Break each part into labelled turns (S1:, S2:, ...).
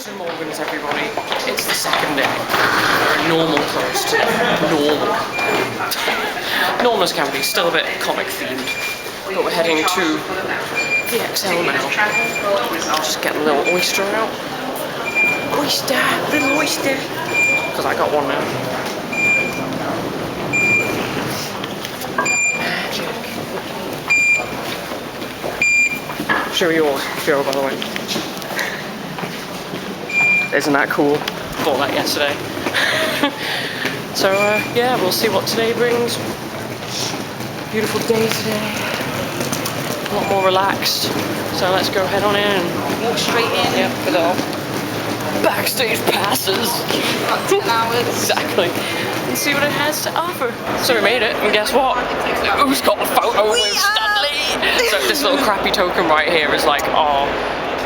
S1: St Morgan's, everybody. It's the second day. We're a normal coast. Normal. Normal as can be, still a bit comic themed. But we're heading to the XL now. Just getting a little oyster out. Oyster! Little oyster! Because I got one now. Magic. Show yours, Joe, by the way. Isn't that cool? Bought that yesterday. So yeah, we'll see what today brings. Beautiful day today. A lot more relaxed. So let's go head on in and
S2: walk straight in.
S1: Yep, for the backstage passes.
S2: 10 hours.
S1: Exactly. And see what it has to offer. So we made it, and guess what? Who's got a photo with Stanley? So this little crappy token right here is like, oh,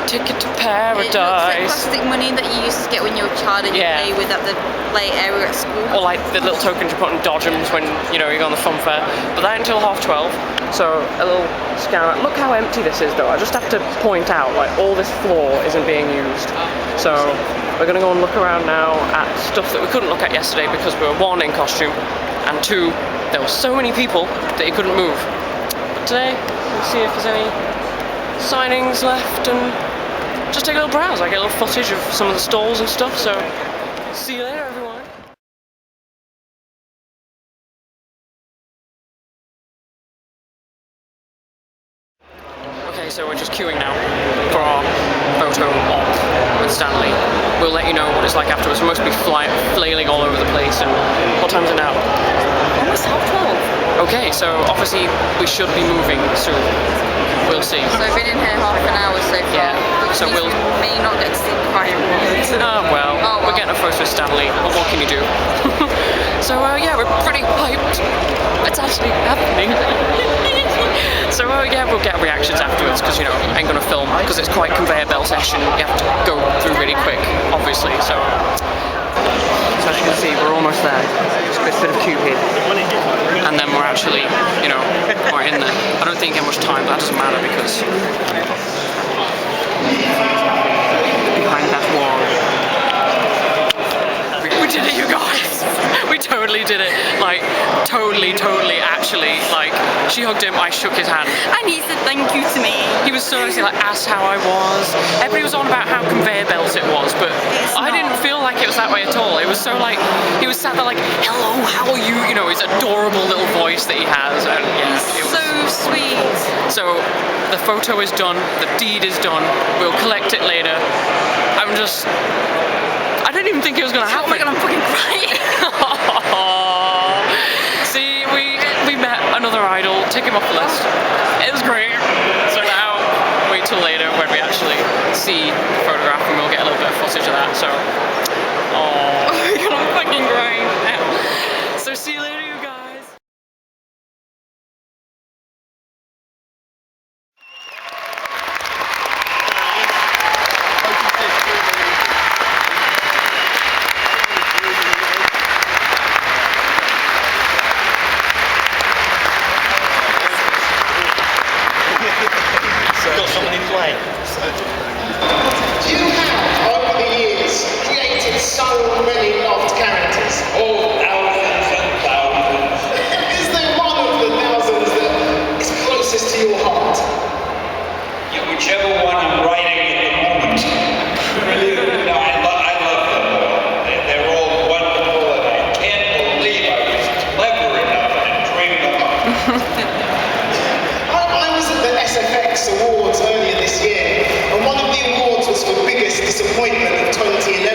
S1: ticket to paradise.
S2: It looks like plastic money that you used to get when you were a child and you play with at the play area at school.
S1: Or like the little tokens you put in Dodgems when, you know, you go on the fun fair. But that until 12:30. So a little scan. Look how empty this is though. I just have to point out, like, all this floor isn't being used. So we're gonna go and look around now at stuff that we couldn't look at yesterday because we were one, in costume, and two, there were so many people that you couldn't move. But today, we'll see if there's any signings left and just take a little browse. I get a little footage of some of the stalls and stuff, so see you later, everyone. Okay, so we're just queuing now for our photo op with Stanley. We'll let you know what it's like afterwards. We must be flailing all over the place. And what time is it now?
S2: Almost 12:30.
S1: Okay, so obviously we should be moving soon. We'll see.
S2: So I've been in here half an hour so far.
S1: Yeah. So
S2: we may not get to see the choir.
S1: Well, we're getting a photo with Stanley. What can you do? So yeah, we're pretty hyped. It's actually happening. So yeah, we'll get reactions afterwards because, you know, I ain't gonna film because it's quite conveyor belt session. You have to go through really quick, obviously. So as you can see, we're almost there. Just a bit of Cupid, and then we're actually, you know, we're in there. I don't think I get much time, but that doesn't matter because behind that wall. We did it, you guys! We totally did it. Like, totally, actually. Like, she hugged him, I shook his hand.
S2: And he said thank you to me.
S1: He was so nice, he like asked how I was. Everybody was on about how conveyor belts it was, but I didn't feel like it was that way at all. It was so like, he was sat there like, hello, how are you? You know, his adorable little voice that he has. And yeah, it was
S2: so sweet.
S1: So, the photo is done, the deed is done, we'll collect it later. I didn't even think it was gonna happen.
S2: Oh my god, I'm fucking crying.
S1: See, we met another idol, tick him off the list. It was great. So now, wait till later when we actually see the photograph and we'll get a little bit of footage of that, so. Oh my god, I'm fucking crying now. So see you later, you guys.
S3: Got someone in play.
S4: You have, over the years, created so many loved characters.
S3: Oh, thousands and thousands.
S4: Is there one of the thousands that is closest to your heart?
S3: Yeah, whichever one I'm writing at the moment. No, I love them all. They're all wonderful, and I can't believe I was clever enough to dream them up.
S4: I was at the SFX Awards earlier this year, and one of the awards was for biggest disappointment of 2011.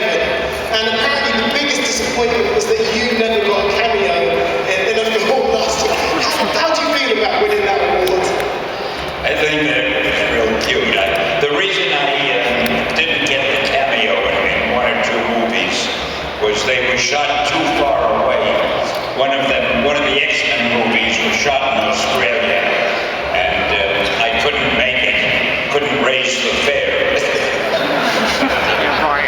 S4: And apparently the biggest disappointment was that you never got a cameo in a film last year. How do you feel about winning that award?
S3: I think that it was real cute. The reason I didn't get the cameo in one or two movies was they were shot too far away. One of the X-Men movies was shot in Australia, and I couldn't make it. Couldn't raise the fare.
S1: Right.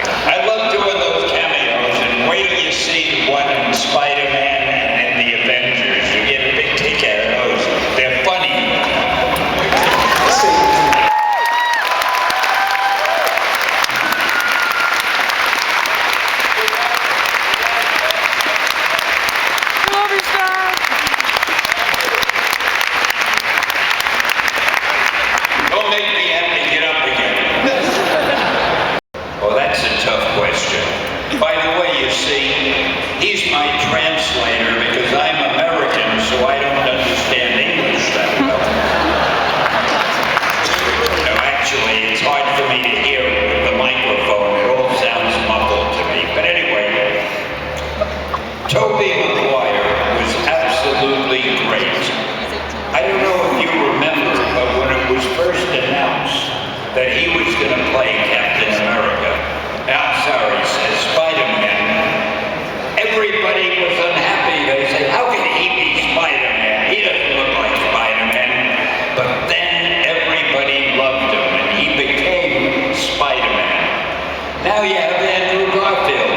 S3: Now you have Andrew Garfield.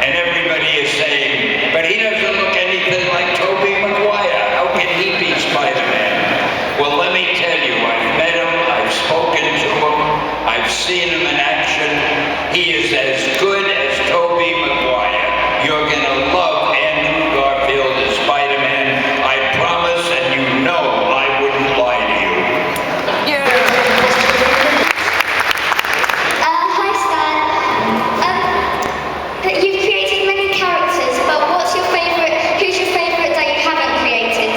S3: And everybody is saying, but he doesn't look anything like Tobey Maguire. How can he be Spider-Man? Well, let me tell you, I've met him, I've spoken to him, I've seen him in action. He is as good as Tobey Maguire. You're going to love Andrew Garfield as Spider-Man. I promise, and you know I wouldn't lie to you.
S5: Hi, Stan. But you've created many characters, but who's your favourite that you haven't created?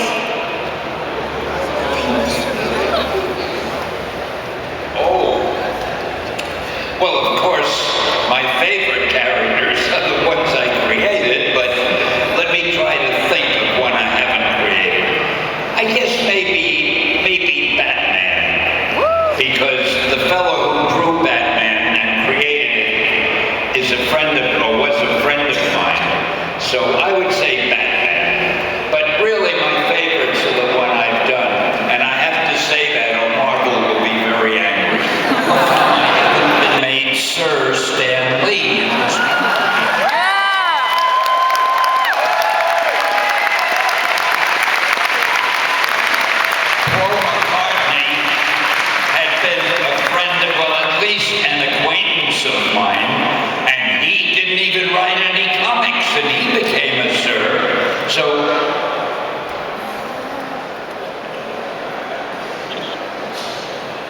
S3: Oh. Well, of course, my favorite characters are the ones I created, but let me try to think of one I haven't created. I guess maybe Batman. Because the fellow who drew Batman and created it is a friend of, or was a friend of mine. So I would say Batman. But really my favorites are the one I've done. And I have to say that or Marvel will be very angry. I haven't been made Sir Stan Lee. Paul McCartney had been a friend of, well, at least an acquaintance of mine, and he didn't even write any comics, and he became a Sir. So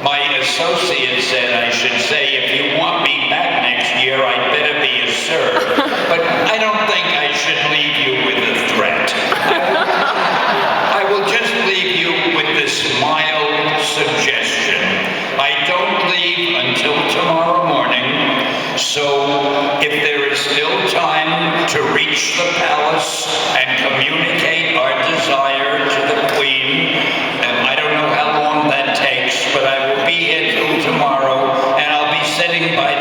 S3: my associate said I should say, if you want me back next year, I'd better be a Sir. But I don't think I should leave you with a threat. I will just leave you with this mild suggestion. I don't leave until tomorrow morning, so if there is still time to reach the palace and communicate our desire to the Queen, and I don't know how long that takes, but I will be here till tomorrow, and I'll be sitting by